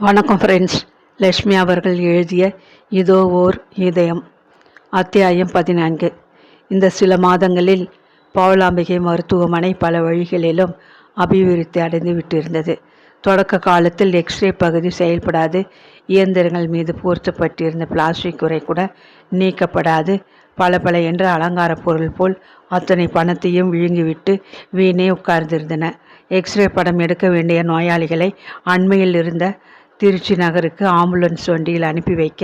வணக்கம் ஃப்ரெண்ட்ஸ். லக்ஷ்மி அவர்கள் எழுதிய இதோ ஓர் இதயம், அத்தியாயம் 14. இந்த சில மாதங்களில் பவுலாம்பிகை மருத்துவமனை பல வழிகளிலும் அபிவிருத்தி அடைந்து விட்டிருந்தது. தொடக்க காலத்தில் எக்ஸ்ரே பகுதி செயல்படாது, இயந்திரங்கள் மீது பொருத்தப்பட்டிருந்த பிளாஸ்டிக் உரை கூட நீக்கப்படாது, பல என்ற அலங்கார பொருள் போல் அத்தனை பணத்தையும் விழுங்கிவிட்டு வீணே உட்கார்ந்திருந்தன. எக்ஸ்ரே படம் எடுக்க வேண்டிய நோயாளிகளை அண்மையில் இருந்த திருச்சி நகருக்கு ஆம்புலன்ஸ் வண்டியில் அனுப்பி வைக்க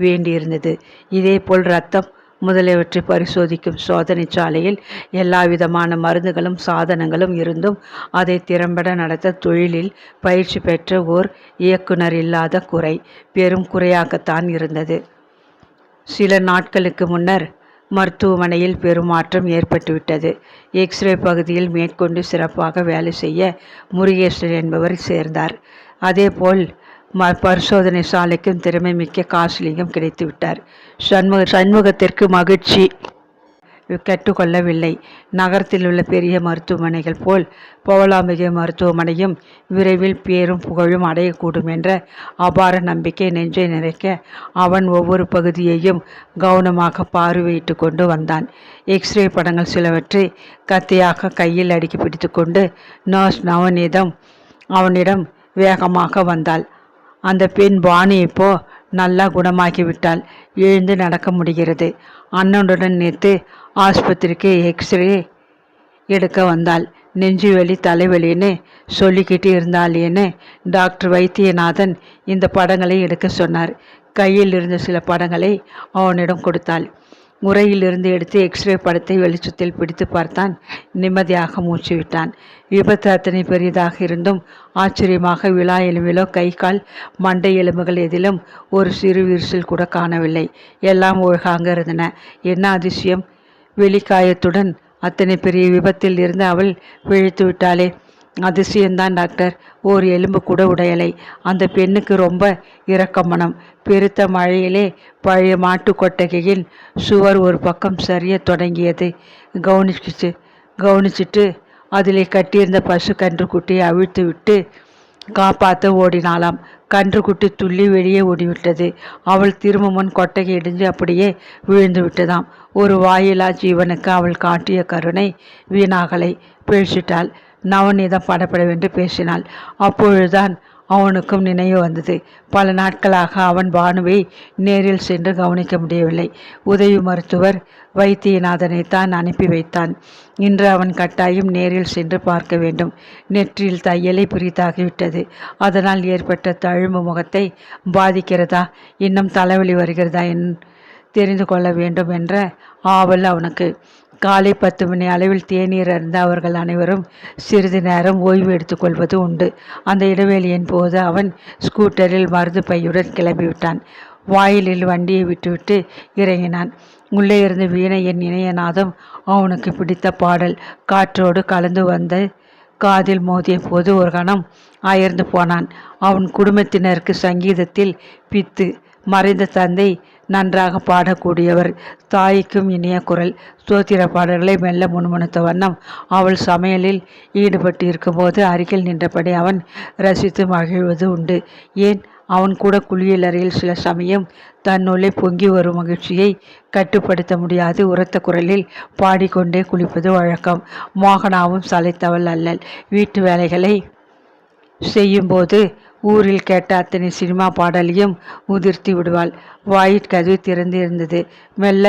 வேண்டியிருந்தது. இதேபோல் ரத்தம் முதலியவற்றை பரிசோதிக்கும் சோதனை சாலையில் எல்லா விதமான மருந்துகளும் சாதனங்களும் இருந்தும் அதை திறம்பட நடத்த தொழிலில் பயிற்சி பெற்ற ஓர் இயக்குனர் இல்லாத குறை பெரும் குறையாகத்தான் இருந்தது. சில நாட்களுக்கு முன்னர் மருத்துவமனையில் பெருமாற்றம் ஏற்பட்டுவிட்டது. எக்ஸ்ரே பகுதியில் மேற்கொண்டு சிறப்பாக வேலை செய்ய முருகேசன் என்பவர் சேர்ந்தார். அதேபோல் பரிசோதனை சாலைக்கும் திறமை மிக்க காசுலிங்கம் கிடைத்துவிட்டார். சண்முகத்திற்கு மகிழ்ச்சி கற்றுக்கொள்ளவில்லை. நகரத்தில் உள்ள பெரிய மருத்துவமனைகள் போல் பவுலாம்பிகை மருத்துவமனையும் விரைவில் பேரும் புகழும் அடையக்கூடும் என்ற அபார நம்பிக்கை நெஞ்சை நிறைக்க அவன் ஒவ்வொரு பகுதியையும் கவனமாக பார்வையிட்டு கொண்டு வந்தான். எக்ஸ்ரே படங்கள் சிலவற்றை கத்தியாக கையில் அடுக்கி பிடித்து கொண்டு நர்ஸ் நவநீதம் அவனிடம் வேகமாக வந்தாள். அந்த பெண் பானு இப்போ நல்லா குணமாகிவிட்டாள், எழுந்து நடக்க முடிகிறது. அண்ணனுடன் நேற்று ஆஸ்பத்திரிக்கு எக்ஸ்ரே எடுக்க வந்தாள். நெஞ்சு வலி தலைவலின்னு சொல்லிக்கிட்டு இருந்தாளேன்னு டாக்டர் வைத்தியநாதன் இந்த படங்களை எடுக்க சொன்னார். கையில் இருந்த சில படங்களை அவனிடம் கொடுத்தாள். உரையிலிருந்து எடுத்து எக்ஸ்ரே படத்தை வெளிச்சத்தில் பிடித்து பார்த்தான். நிம்மதியாக மூச்சு விட்டான். விபத்து அத்தனை பெரியதாக இருந்தும் ஆச்சரியமாக விழா எலும்பிலோ கை கால் மண்டை எலும்புகள் எதிலும் ஒரு சிறு விரிசல் கூட காணவில்லை. எல்லாம் ஒழுகாங்க இருந்தன. என்ன அதிசயம்! வெளிக்காயத்துடன் அத்தனை பெரிய விபத்தில் இருந்து அவள் பிழைத்து விட்டாளே! அதிசயம்தான் டாக்டர். ஓர் எலும்பு கூட உடையலை. அந்த பெண்ணுக்கு ரொம்ப இரக்க மனம். பெருத்த மழையிலே பழைய மாட்டு கொட்டகையின் சுவர் ஒரு பக்கம் சரிய தொடங்கியது. கவனிச்சிட்டு அதிலே கட்டியிருந்த பசு கன்றுக்குட்டியை அவிழ்த்து விட்டு காப்பாற்ற ஓடினாளாம். கன்றுக்குட்டி துள்ளி வெளியே ஓடிவிட்டது. அவள் திரும்ப முன் கொட்டகை இடிஞ்சு அப்படியே விழுந்து விட்டதாம். ஒரு வாயிலா ஜீவனுக்கு அவள் காட்டிய கருணை வீணாகலை. பிழைச்சிட்டாள். நவநீதம் படப்படவென்று பேசினாள். அப்பொழுதுதான் அவனுக்கும் நினைவு வந்தது. பல நாட்களாக அவன் பானுவை நேரில் சென்று கவனிக்க முடியவில்லை. உதவி மருத்துவர் வைத்தியநாதனைத்தான் அனுப்பி வைத்தான். இன்று அவன் கட்டாயம் நேரில் சென்று பார்க்க வேண்டும். நெற்றியில் தையலை பிரித்தாகிவிட்டது. அதனால் ஏற்பட்ட தழும்பு முகத்தை பாதிக்கிறதா, இன்னும் தலைவலி வருகிறதா தெரிந்து கொள்ள வேண்டும் என்ற ஆவல் அவனுக்கு. காலை 10 மணி அளவில் தேநீர் அருந்த அவர்கள் அனைவரும் சிறிது நேரம் ஓய்வு எடுத்துக்கொள்வது உண்டு. அந்த இடைவேளையின் போது அவன் ஸ்கூட்டரில் மருந்து பையுடன் கிளம்பிவிட்டான். வாயிலில் வண்டியை விட்டுவிட்டு இறங்கினான். உள்ளே இருந்து வீணையின் இணையநாதம் அவனுக்கு பிடித்த பாடல் காற்றோடு கலந்து வந்து காதில் மோதிய போது ஒரு கணம் அயர்ந்து போனான். அவன் குடும்பத்தினருக்கு சங்கீதத்தில் பித்து. மறைந்த தந்தை நன்றாக பாடக்கூடியவர். தாய்க்கும் இனிய குரல். ஸ்தோத்திர பாடல்களை மெல்ல முணுமுணுத்த வண்ணம் அவள் சமையலில் ஈடுபட்டு இருக்கும்போது அருகில் நின்றபடி அவன் ரசித்து மகிழ்வது உண்டு. ஏன், அவன் கூட குளியலறையில் சில சமயம் தன்னுள்ளே பொங்கி வரும் மகிழ்ச்சியை கட்டுப்படுத்த முடியாது உரத்த குரலில் பாடிக்கொண்டே குளிப்பது வழக்கம். மோகனாவும் சளைத்தவள் அல்லல். வீட்டு வேலைகளை செய்யும்போது ஊரில் கேட்ட அத்தனை சினிமா பாடலையும் உதிர்த்தி விடுவாள். வாயிற்கதவு திறந்து இருந்தது. மெல்ல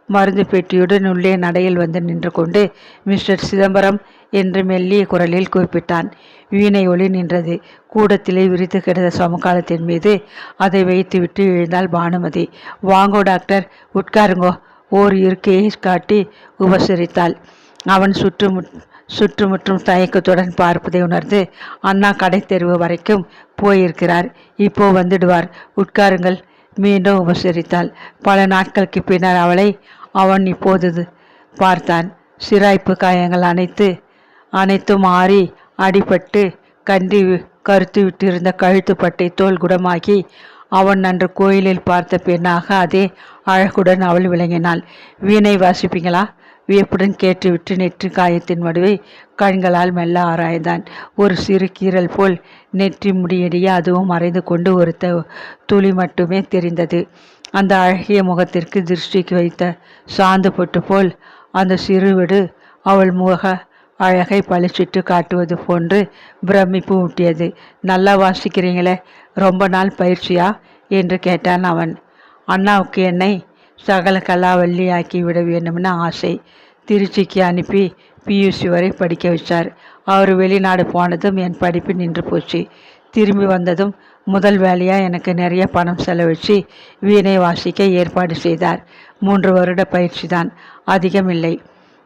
மருந்து பெட்டியுடன் உள்ளே நடையில் வந்து நின்று கொண்டு மிஸ்டர் சிதம்பரம் என்று மெல்லிய குரலில் கூப்பிட்டான். வீணை ஒளி நின்றது. கூடத்திலே விரித்து கிடந்த சமகாலத்தின் மீது அதை வைத்துவிட்டு எழுந்தாள் பானுமதி. வாங்கோ டாக்டர், உட்காருங்கோ. ஓர் இருக்கையை காட்டி உபசரித்தாள். அவன் சுற்றுமுற்றும் தயக்கத்துடன் பார்ப்பதை உணர்ந்து, அண்ணா கடை தெருவு வரைக்கும் போயிருக்கிறார், இப்போ வந்துடுவார், உட்காருங்கள், மீண்டும் உபசரித்தாள். பல நாட்களுக்கு பின்னர் அவளை அவன் இப்போது பார்த்தான். சிராய்ப்பு காயங்கள் அனைத்தும் ஆறி அடிபட்டு கண்டி கருத்து விட்டிருந்த கழுத்துப்பட்டை தோல் குடமாகி அவன் அன்று கோயிலில் பார்த்த பெண்ணாக அதே அழகுடன் அவள் விளங்கினாள். வீணை வாசிப்பீங்களா? வியப்புடன் கேட்டுவிட்டு நெற்றி காயத்தின் வடுவை கண்களால் மெல்ல ஆராய்ந்தான். ஒரு சிறு கீறல் போல் நெற்றி முடியடிய அதுவும் மறைந்து கொண்டு ஒரு துளி மட்டுமே தெரிந்தது. அந்த அழகிய முகத்திற்கு திருஷ்டிக்கு வைத்த சாந்து பொட்டு போல் அந்த சிறுவிடு அவள் முக அழகை பளிச்சிட்டு காட்டுவது போன்று பிரமிப்பு ஊட்டியது. நல்லா வாசிக்கிறீங்களே, ரொம்ப நாள் பயிற்சியா என்று கேட்டான் அவன். அண்ணாவுக்கு என்னை சகல கலாவல்லியாக்கி விட வேண்டும்னு ஆசை. திருச்சிக்கு அனுப்பி பியூசி வரை படிக்க வச்சார். அவர் வெளிநாடு போனதும் என் படிப்பு நின்று போச்சு. திரும்பி வந்ததும் முதல் வேலையாக எனக்கு நிறைய பணம் செலவழித்து வீணை வாசிக்க ஏற்பாடு செய்தார். 3 வருட பயிற்சி தான், அதிகம் இல்லை.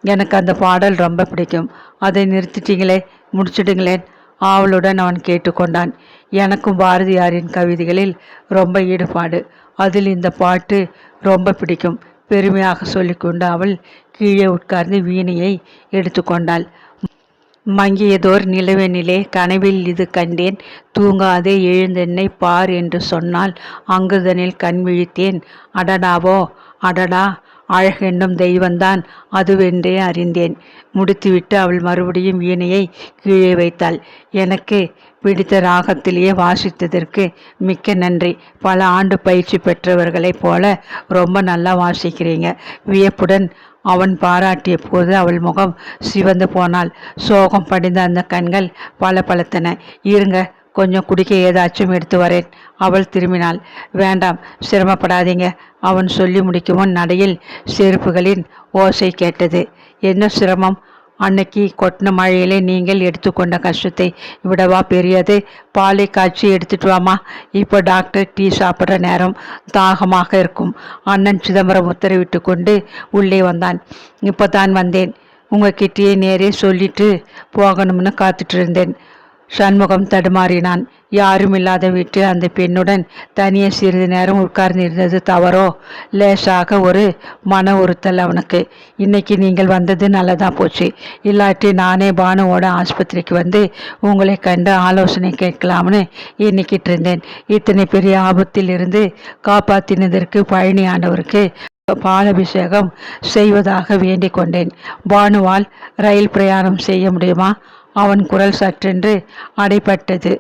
எனக்கு அந்த பாடல் ரொம்ப பிடிக்கும். அதை நிறுத்திட்டீங்களே, முடிச்சிடுங்களேன் ஆவலுடன் அவன் கேட்டுக்கொண்டான். எனக்கும் பாரதியாரின் கவிதைகளில் ரொம்ப ஈடுபாடு. அதில் இந்த பாட்டு ரொம்ப பிடிக்கும் பெருமையாக சொல்லிக்கொண்டு அவள் கீழே உட்கார்ந்து வீணையை எடுத்துக்கொண்டாள். மங்கியதோர் நிலவெனிலே கனவில் இது கண்டேன், தூங்காதே எழுந்தென்னை பார் என்று சொன்னால் அங்குதனில் கண் விழித்தேன். அடடாவோ அடடா, அழகென்னும் தெய்வந்தான் அதுவென்றே அறிந்தேன். முடித்துவிட்டு அவள் மறுபடியும் வீணையை கீழே வைத்தாள். எனக்கு பிடித்த ராகத்திலேயே வாசித்ததற்கு மிக்க நன்றி. பல ஆண்டு பயிற்சி பெற்றவர்களைப் போல ரொம்ப நல்லா வாசிக்கிறீங்க. வியப்புடன் அவன் பாராட்டிய போது அவள் முகம் சிவந்து போனாள். சோகம் படிந்த அந்த கண்கள் பளபளத்தன. இருங்க, கொஞ்சம் குடிக்க ஏதாச்சும் எடுத்து வரேன். அவள் திரும்பினாள். வேண்டாம், சிரமப்படாதீங்க. அவன் சொல்லி முடிக்கும் முன் நடையில் செருப்புகளின் ஓசை கேட்டது. என்ன சிரமம்? அன்னைக்கு கொட்டின மழையிலே நீங்கள் எடுத்துக்கொண்ட கஷ்டத்தை விடவா பெரியது? பாலை காய்ச்சி எடுத்துட்டு வாமா. இப்போ டாக்டர் டீ சாப்பிட்ற நேரம், தாகமாக இருக்கும். அண்ணன் சிதம்பரம் உத்தரவிட்டு கொண்டு உள்ளே வந்தான். இப்போ தான் வந்தேன். உங்ககிட்டயே நேரே சொல்லிட்டு போகணும்னு காத்துட்டு இருந்தேன். சண்முகம் தடுமாறினான். யாரும் இல்லாத வீட்டில் அந்த பெண்ணுடன் தனியே சிறிது நேரம் உட்கார்ந்திருந்தது தவறோ? லேசாக ஒரு மன உறுத்தல் அவனுக்கு. இன்னைக்கு நீங்கள் வந்தது நல்லதா போச்சு. இல்லாட்டி நானே பானுவோட ஆஸ்பத்திரிக்கு வந்து உங்களை கண்டு ஆலோசனை கேட்கலாம்னு எண்ணிக்கிட்டு இருந்தேன். இத்தனை பெரிய ஆபத்தில் இருந்து காப்பாற்றினதற்கு பழனி ஆண்டவருக்கு பாலாபிஷேகம் செய்வதாக வேண்டிக் கொண்டேன். பானுவால் ரயில் பிரயாணம் செய்ய முடியுமா? அவன் குரல் சற்றென்று அடைபட்டது.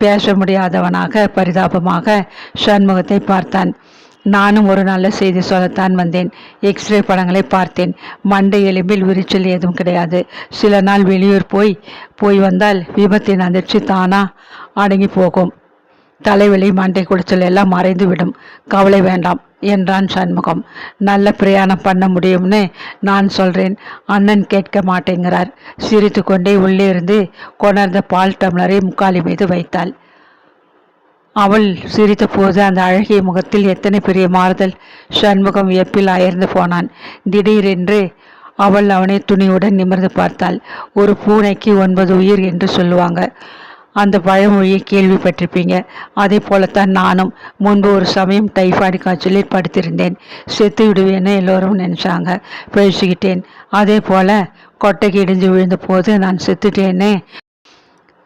பேச முடியாதவனாக பரிதாபமாக சண்முகத்தை பார்த்தான். நானும் ஒரு நல்ல செய்தி சொல்லத்தான் வந்தேன். எக்ஸ்ரே படங்களை பார்த்தேன். மண்டை எலும்பில் விரிச்சல் ஏதும் கிடையாது. சில நாள் வெளியூர் போய் வந்தால் விபத்தின் அதிர்ச்சி தானா அடங்கி போகும். தலைவலி, மண்டை குடிச்சல் எல்லாம் மறைந்து விடும். கவலை வேண்டாம் என்றான் சண்முகம். நல்ல பிரயாணம் பண்ண முடியும்னு நான் சொல்றேன். அண்ணன் கேட்க மாட்டேங்கிறார். சிரித்து கொண்டே உள்ளே இருந்து கொணர்ந்த பால் டம்ளரை முக்காலி மீது வைத்தாள். அவள் சிரித்த போது அந்த அழகிய முகத்தில் எத்தனை பெரிய மாறுதல்! சண்முகம் வியப்பில் அயர்ந்து போனான். திடீரென்று அவள் அவனை துணியுடன் நிமிர்ந்து பார்த்தாள். ஒரு பூனைக்கு 9 உயிர் என்று சொல்லுவாங்க. அந்த பழமொழியை கேள்விப்பட்டிருப்பீங்க. அதே போலத்தான் நானும் முன்பு ஒரு சமயம் டைஃபாய்டு காய்ச்சலில் படுத்திருந்தேன். செத்து விடுவேன்னு எல்லோரும் நினச்சாங்க. பேசிக்கிட்டேன். அதே போல கொட்டைக்கு இடிஞ்சு விழுந்த போது நான் செத்துட்டேன்னு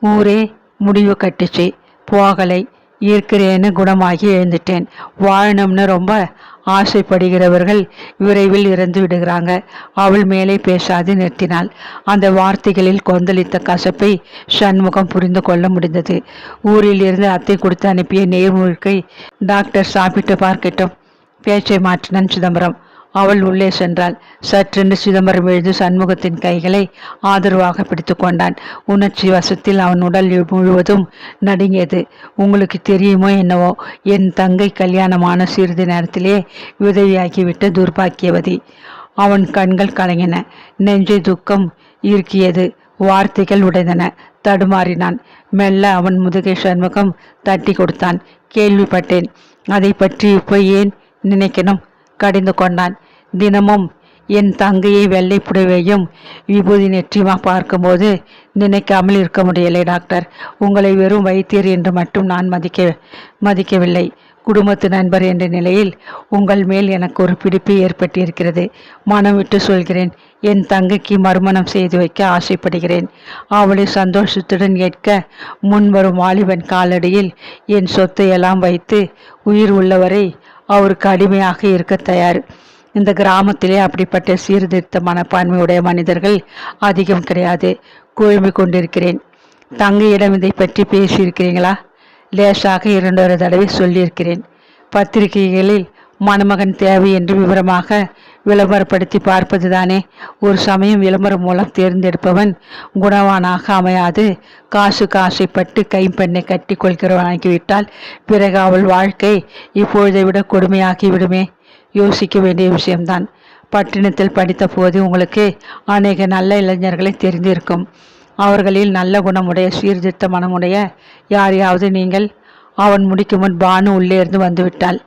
ஊரே முடிவு கட்டுச்சு. போகலை, இருக்கிறேன்னு குணமாகி எழுந்துட்டேன். வாழணும்னு ரொம்ப ஆசைப்படுகிறவர்கள் விரைவில் இறந்து விடுகிறாங்க. அவள் மேலே பேசாது நிறுத்தினாள். அந்த வார்த்தைகளில் கொந்தளித்த கசப்பை சண்முகம் புரிந்து கொள்ள முடிந்தது. ஊரில் இருந்து அத்தை கொடுத்து அனுப்பிய நேர்முழுக்கை டாக்டர் சாப்பிட்டு பார்க்கட்டும். பேச்சை மாற்றினான் சிதம்பரம். அவள் உள்ளே சென்றாள். சற்றென்று சிதம்பரம் எழுந்து சண்முகத்தின் கைகளை ஆதரவாக பிடித்து கொண்டான். உணர்ச்சி வசத்தில் அவன் உடல் முழுவதும் நடுங்கியது. உங்களுக்கு தெரியுமோ என்னவோ, என் தங்கை கல்யாணமான சிறிது நேரத்திலே விதவியாகிவிட்ட துர்பாக்கியவதி. அவன் கண்கள் கலங்கின. நெஞ்சை துக்கம் இருக்கியது. வார்த்தைகள் உடைந்தன. தடுமாறினான். மெல்ல அவன் முதுகை சண்முகம் தட்டி கொடுத்தான். கேள்விப்பட்டேன். அதை பற்றி இப்போ ஏன் நினைக்கணும்? கடிந்து கொண்டான். தினமும் என் தங்கையை வெள்ளை புடவையும் விபூதி நெற்றியுமா பார்க்கும்போது நினைக்காமல் இருக்க முடியலை டாக்டர். உங்களை வெறும் வைத்தியர் என்று மட்டும் நான் மதிக்கவில்லை. குடும்பத்து நண்பர் என்ற நிலையில் உங்கள் மேல் எனக்கு ஒரு பிடிப்பு ஏற்பட்டிருக்கிறது. மனம் விட்டு சொல்கிறேன். என் தங்கைக்கு மறுமணம் செய்து வைக்க ஆசைப்படுகிறேன். அவளை சந்தோஷத்துடன் ஏற்க முன்வரும் வாலிபன் காலடியில் என் சொத்தை எல்லாம் வைத்து உயிர் உள்ளவரை அவருக்கு அடிமையாக இருக்க தயார். இந்த கிராமத்திலே அப்படிப்பட்ட சீர்திருத்த மனப்பான்மையுடைய மனிதர்கள் அதிகம் கிடையாது. குழம்பிக் கொண்டிருக்கிறேன். தங்கையிடம் இதை பற்றி பேசியிருக்கிறீங்களா? லேசாக 2 தடவை சொல்லியிருக்கிறேன். பத்திரிகைகளில் மணமகன் தேவை என்று விவரமாக விளம்பரப்படுத்தி பார்ப்பதுதானே. ஒரு சமயம் விளம்பரம் மூலம் தேர்ந்தெடுப்பவன் குணவானாக அமையாது காசைப்பட்டு கைம்பெண்ணை கட்டி கொள்கிறவனாகிவிட்டால் பிறகு அவள் வாழ்க்கை இப்பொழுதை விட கொடுமையாகி விடுமே. யோசிக்க வேண்டிய விஷயம்தான். பட்டினத்தில் படித்த போது உங்களுக்கு அநேக நல்ல இளைஞர்களை தெரிந்திருக்கும். அவர்களில் நல்ல குணமுடைய சீர்திருத்த மனமுடைய யாரையாவது நீங்கள்? அவன் முடிக்கும் முன் பானு உள்ளே இருந்து வந்துவிட்டாள்.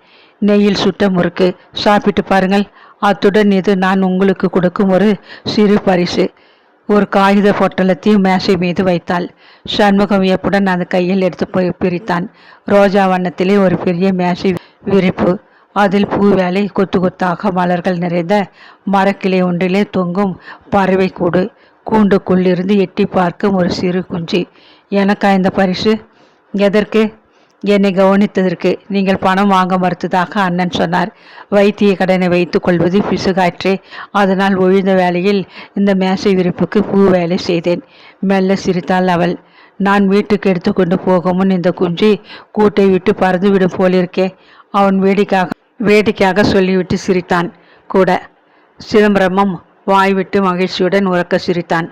நெய்யில் சுட்ட முறுக்கு சாப்பிட்டு பாருங்கள். அத்துடன் இது நான் உங்களுக்கு கொடுக்கும் ஒரு சிறு பரிசு. ஒரு காகித பொட்டலத்தையும் மேசை மீது வைத்தாள். சண்முகம் வியப்புடன் அந்த கையில் எடுத்து போய் பிரித்தான். ரோஜா வண்ணத்திலே ஒரு பெரிய மேசை விரிப்பு. அதில் பூ வேலை கொத்து கொத்தாக மலர்கள் நிறைந்த மரக்கிளை ஒன்றிலே தொங்கும் பறவை கூடு. கூண்டுக்குள்ளிருந்து எட்டி பார்க்கும் ஒரு சிறு குஞ்சி. எனக்கா இந்த பரிசு? எதற்கு? என்னை கவனித்ததற்கு. நீங்கள் பணம் வாங்க மறுத்ததாக அண்ணன் சொன்னார். வைத்திய கடனை வைத்துக் கொள்வது பிசுகாற்றே. அதனால் ஒழிந்த வேளையில் இந்த மேசை விரிப்புக்கு பூ வேலை செய்தேன். மெல்ல சிரித்தாள் அவள். நான் வீட்டுக்கு எடுத்துக்கொண்டு போகும் முன் இந்த குஞ்சி கூட்டை விட்டு பறந்து விடும் போலிருக்கே. அவன் வேடிக்கையாக சொல்லிவிட்டு சிரித்தான் கூட. சிதம்பரமும் வாய்விட்டு மகிழ்ச்சியுடன் உறக்க சிரித்தான்.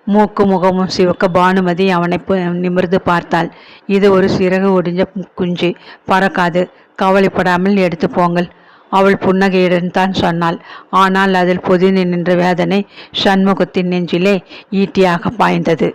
மூக்கு முகமும் சிவக்க பானுமதி அவனை நிமிர்ந்து பார்த்தாள். இது ஒரு சிறகு ஒடிஞ்ச குஞ்சு, பறக்காது. கவலைப்படாமல் எடுத்து போங்கள். அவள் புன்னகையுடன் தான் சொன்னாள். ஆனால் அதில் பொதிந்து நின்ற வேதனை சண்முகத்தின் நெஞ்சிலே ஈட்டியாக பாய்ந்தது.